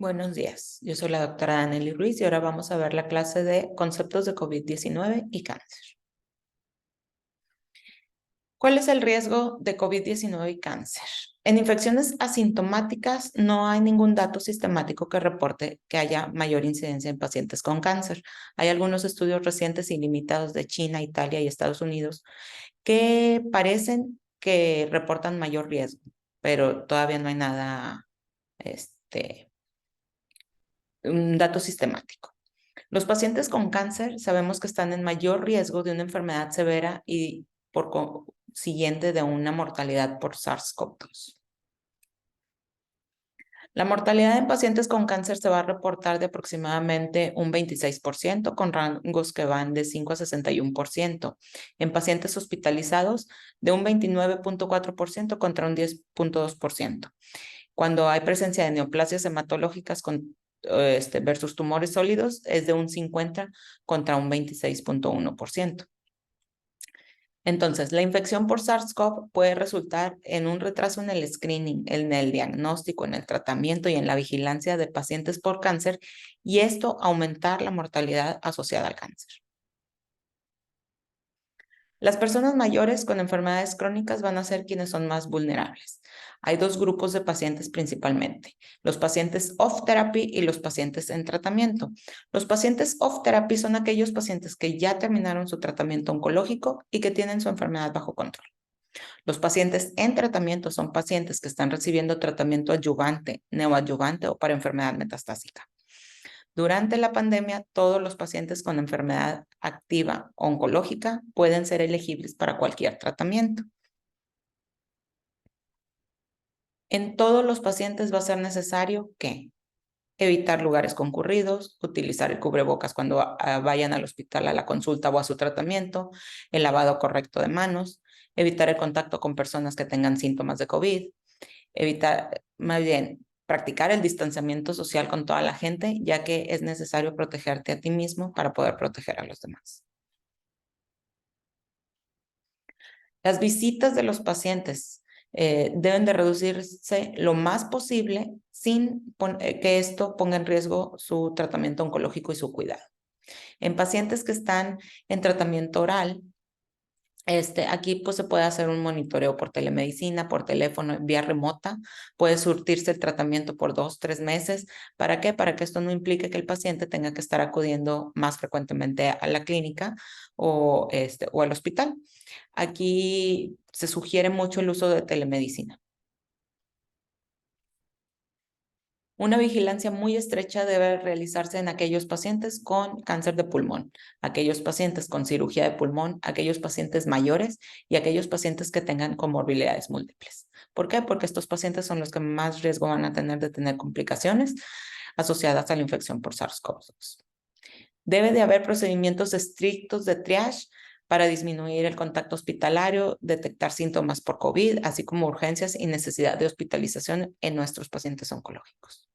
Buenos días, yo soy la doctora Daniela Ruiz y ahora vamos a ver la clase de conceptos de COVID-19 y cáncer. ¿Cuál es el riesgo de COVID-19 y cáncer? En infecciones asintomáticas no hay ningún dato sistemático que reporte que haya mayor incidencia en pacientes con cáncer. Hay algunos estudios recientes y limitados de China, Italia y Estados Unidos que parecen que reportan mayor riesgo, pero todavía no hay nada, un dato sistemático. Los pacientes con cáncer sabemos que están en mayor riesgo de una enfermedad severa y por consiguiente de una mortalidad por SARS-CoV-2. La mortalidad en pacientes con cáncer se va a reportar de aproximadamente un 26%, con rangos que van de 5 a 61%. En pacientes hospitalizados, de un 29.4% contra un 10.2%. Cuando hay presencia de neoplasias hematológicas versus tumores sólidos, es de un 50 contra un 26.1%. Entonces, la infección por SARS-CoV puede resultar en un retraso en el screening, en el diagnóstico, en el tratamiento y en la vigilancia de pacientes por cáncer, y esto aumentar la mortalidad asociada al cáncer. Las personas mayores con enfermedades crónicas van a ser quienes son más vulnerables. Hay dos grupos de pacientes principalmente, los pacientes off therapy y los pacientes en tratamiento. Los pacientes off therapy son aquellos pacientes que ya terminaron su tratamiento oncológico y que tienen su enfermedad bajo control. Los pacientes en tratamiento son pacientes que están recibiendo tratamiento adyuvante, neoadyuvante o para enfermedad metastásica. Durante la pandemia, todos los pacientes con enfermedad activa oncológica pueden ser elegibles para cualquier tratamiento. En todos los pacientes va a ser necesario que evitar lugares concurridos, utilizar el cubrebocas cuando vayan al hospital a la consulta o a su tratamiento, el lavado correcto de manos, evitar el contacto con personas que tengan síntomas de COVID, practicar el distanciamiento social con toda la gente, ya que es necesario protegerte a ti mismo para poder proteger a los demás. Las visitas de los pacientes deben de reducirse lo más posible sin que esto ponga en riesgo su tratamiento oncológico y su cuidado. En pacientes que están en tratamiento oral, aquí pues se puede hacer un monitoreo por telemedicina, por teléfono, vía remota. Puede surtirse el tratamiento por 2, 3 meses. ¿Para qué? Para que esto no implique que el paciente tenga que estar acudiendo más frecuentemente a la clínica o al hospital. Aquí se sugiere mucho el uso de telemedicina. Una vigilancia muy estrecha debe realizarse en aquellos pacientes con cáncer de pulmón, aquellos pacientes con cirugía de pulmón, aquellos pacientes mayores y aquellos pacientes que tengan comorbilidades múltiples. ¿Por qué? Porque estos pacientes son los que más riesgo van a tener de tener complicaciones asociadas a la infección por SARS-CoV-2. Debe de haber procedimientos estrictos de triage para disminuir el contacto hospitalario, detectar síntomas por COVID, así como urgencias y necesidad de hospitalización en nuestros pacientes oncológicos.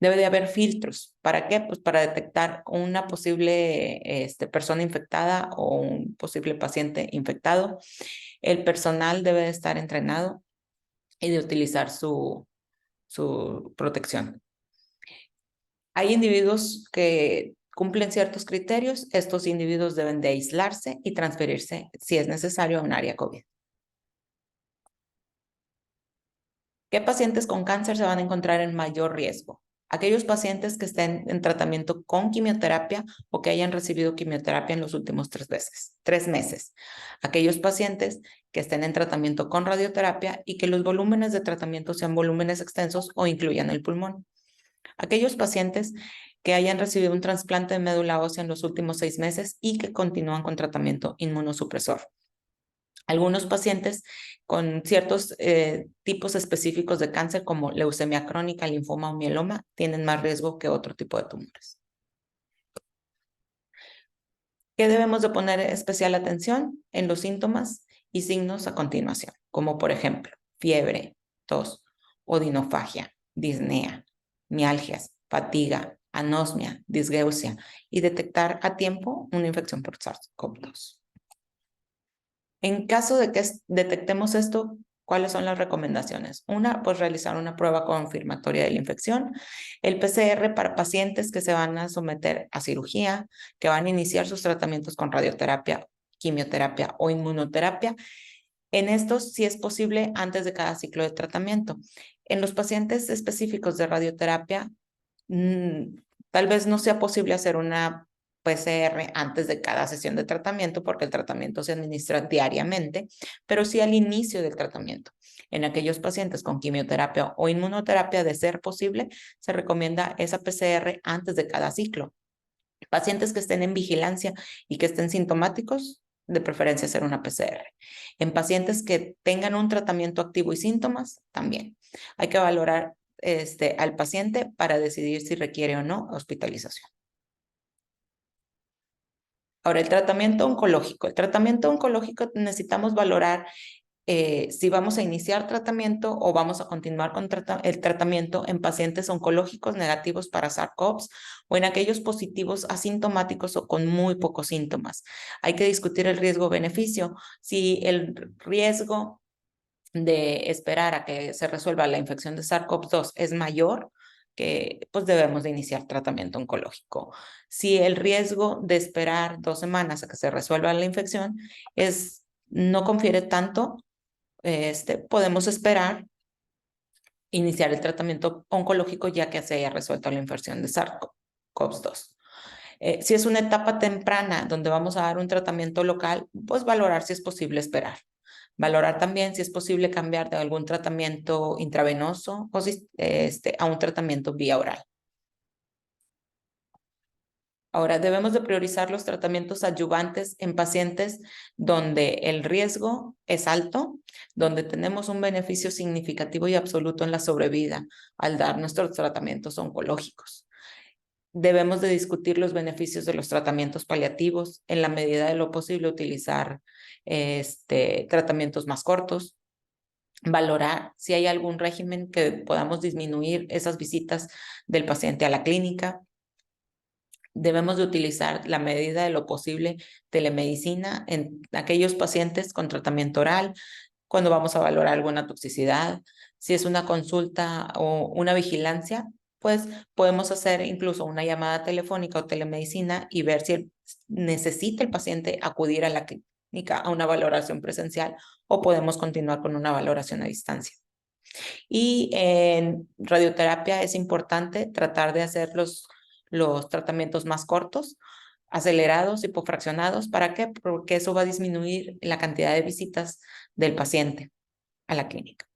Debe de haber filtros. ¿Para qué? Pues para detectar una posible persona infectada o un posible paciente infectado. El personal debe de estar entrenado y de utilizar su protección. Hay individuos que cumplen ciertos criterios. Estos individuos deben de aislarse y transferirse, si es necesario, a un área COVID. ¿Qué pacientes con cáncer se van a encontrar en mayor riesgo? Aquellos pacientes que estén en tratamiento con quimioterapia o que hayan recibido quimioterapia en los últimos 3 meses. Aquellos pacientes que estén en tratamiento con radioterapia y que los volúmenes de tratamiento sean volúmenes extensos o incluyan el pulmón. Aquellos pacientes que hayan recibido un trasplante de médula ósea en los últimos 6 meses y que continúan con tratamiento inmunosupresor. Algunos pacientes con ciertos tipos específicos de cáncer como leucemia crónica, linfoma o mieloma tienen más riesgo que otro tipo de tumores. ¿Qué debemos de poner especial atención? En los síntomas y signos a continuación, como por ejemplo fiebre, tos, odinofagia, disnea, mialgias, fatiga, anosmia, disgeusia y detectar a tiempo una infección por SARS-CoV-2. En caso de que detectemos esto, ¿Cuáles son las recomendaciones? Una, pues realizar una prueba confirmatoria de la infección. El PCR para pacientes que se van a someter a cirugía, que van a iniciar sus tratamientos con radioterapia, quimioterapia o inmunoterapia. En estos, si es posible, antes de cada ciclo de tratamiento. En los pacientes específicos de radioterapia, tal vez no sea posible hacer una PCR antes de cada sesión de tratamiento porque el tratamiento se administra diariamente, pero sí al inicio del tratamiento. En aquellos pacientes con quimioterapia o inmunoterapia, de ser posible, se recomienda esa PCR antes de cada ciclo. Pacientes que estén en vigilancia y que estén sintomáticos, de preferencia hacer una PCR. En pacientes que tengan un tratamiento activo y síntomas, también. Hay que valorar al paciente para decidir si requiere o no hospitalización. Ahora, el tratamiento oncológico. El tratamiento oncológico necesitamos valorar si vamos a iniciar tratamiento o vamos a continuar con el tratamiento en pacientes oncológicos negativos para SARS-CoV o en aquellos positivos asintomáticos o con muy pocos síntomas. Hay que discutir el riesgo-beneficio. Si el riesgo de esperar a que se resuelva la infección de SARS-CoV-2 es mayor, que pues debemos de iniciar tratamiento oncológico. Si el riesgo de esperar 2 semanas a que se resuelva la infección no confiere tanto, podemos esperar iniciar el tratamiento oncológico ya que se haya resuelto la infección de SARS-CoV-2. Si es una etapa temprana donde vamos a dar un tratamiento local, pues valorar si es posible esperar. Valorar también si es posible cambiar de algún tratamiento intravenoso o a un tratamiento vía oral. Ahora, debemos de priorizar los tratamientos adyuvantes en pacientes donde el riesgo es alto, donde tenemos un beneficio significativo y absoluto en la sobrevida al dar nuestros tratamientos oncológicos. Debemos de discutir los beneficios de los tratamientos paliativos, en la medida de lo posible utilizar tratamientos más cortos, valorar si hay algún régimen que podamos disminuir esas visitas del paciente a la clínica. Debemos de utilizar la medida de lo posible telemedicina en aquellos pacientes con tratamiento oral, cuando vamos a valorar alguna toxicidad. Si es una consulta o una vigilancia, pues podemos hacer incluso una llamada telefónica o telemedicina y ver si necesita el paciente acudir a la clínica a una valoración presencial o podemos continuar con una valoración a distancia. Y en radioterapia es importante tratar de hacer los tratamientos más cortos, acelerados, hipofraccionados. ¿Para qué? Porque eso va a disminuir la cantidad de visitas del paciente a la clínica.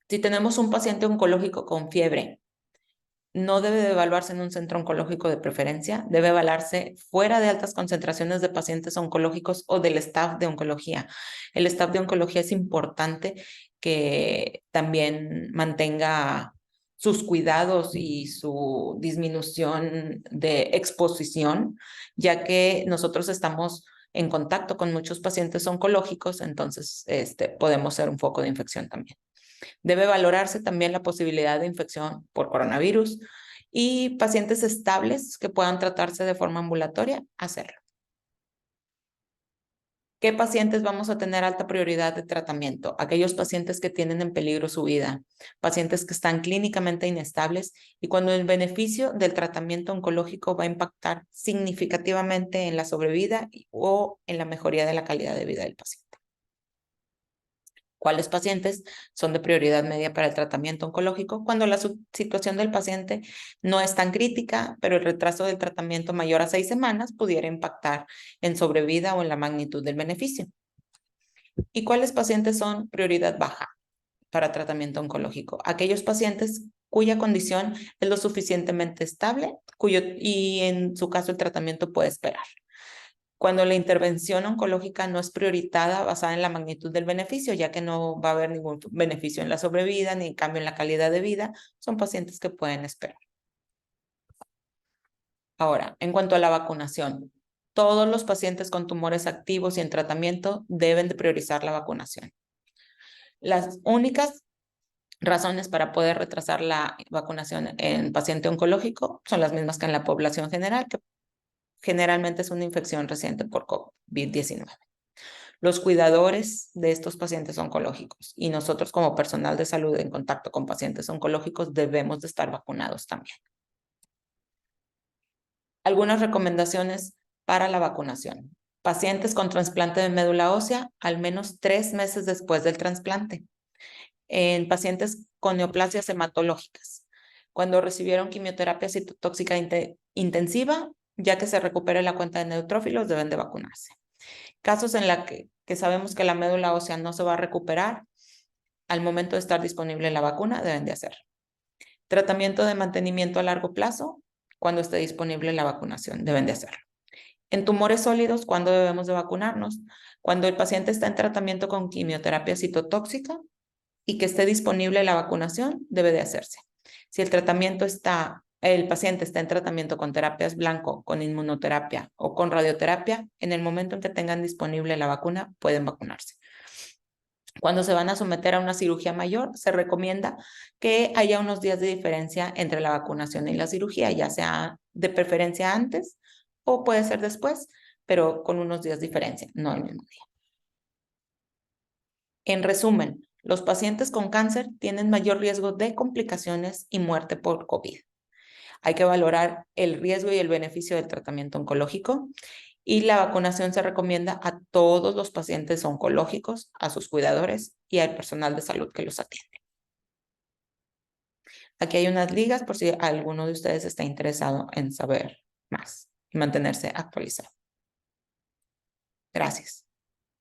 Si tenemos un paciente oncológico con fiebre, no debe de evaluarse en un centro oncológico de preferencia, debe evaluarse fuera de altas concentraciones de pacientes oncológicos o del staff de oncología. El staff de oncología es importante que también mantenga sus cuidados y su disminución de exposición, ya que nosotros estamos en contacto con muchos pacientes oncológicos, entonces podemos ser un foco de infección también. Debe valorarse también la posibilidad de infección por coronavirus y pacientes estables que puedan tratarse de forma ambulatoria, hacerlo. ¿Qué pacientes vamos a tener alta prioridad de tratamiento? Aquellos pacientes que tienen en peligro su vida, pacientes que están clínicamente inestables y cuando el beneficio del tratamiento oncológico va a impactar significativamente en la sobrevida o en la mejoría de la calidad de vida del paciente. ¿Cuáles pacientes son de prioridad media para el tratamiento oncológico? Cuando la situación del paciente no es tan crítica, pero el retraso del tratamiento mayor a 6 semanas pudiera impactar en sobrevida o en la magnitud del beneficio. ¿Y cuáles pacientes son prioridad baja para tratamiento oncológico? Aquellos pacientes cuya condición es lo suficientemente estable y en su caso el tratamiento puede esperar. Cuando la intervención oncológica no es prioritada basada en la magnitud del beneficio, ya que no va a haber ningún beneficio en la sobrevida ni cambio en la calidad de vida, son pacientes que pueden esperar. Ahora, en cuanto a la vacunación, todos los pacientes con tumores activos y en tratamiento deben de priorizar la vacunación. Las únicas razones para poder retrasar la vacunación en paciente oncológico son las mismas que en la población general, que generalmente es una infección reciente por COVID-19. los cuidadores de estos pacientes oncológicos y nosotros como personal de salud en contacto con pacientes oncológicos debemos de estar vacunados también. Algunas recomendaciones para la vacunación. Pacientes con trasplante de médula ósea al menos 3 meses después del trasplante. En pacientes con neoplasias hematológicas, cuando recibieron quimioterapia citotóxica intensiva, ya que se recupere la cuenta de neutrófilos, deben de vacunarse. Casos en los que sabemos que la médula ósea no se va a recuperar, al momento de estar disponible la vacuna, deben de hacer. Tratamiento de mantenimiento a largo plazo, cuando esté disponible la vacunación, deben de hacerlo. En tumores sólidos, ¿cuándo debemos de vacunarnos? Cuando el paciente está en tratamiento con quimioterapia citotóxica y que esté disponible la vacunación, debe de hacerse. Si el paciente está en tratamiento con terapias blanco, con inmunoterapia o con radioterapia, en el momento en que tengan disponible la vacuna, pueden vacunarse. Cuando se van a someter a una cirugía mayor, se recomienda que haya unos días de diferencia entre la vacunación y la cirugía, ya sea de preferencia antes o puede ser después, pero con unos días de diferencia, no el mismo día. En resumen, los pacientes con cáncer tienen mayor riesgo de complicaciones y muerte por COVID. Hay que valorar el riesgo y el beneficio del tratamiento oncológico y la vacunación se recomienda a todos los pacientes oncológicos, a sus cuidadores y al personal de salud que los atiende. Aquí hay unas ligas por si alguno de ustedes está interesado en saber más y mantenerse actualizado. Gracias.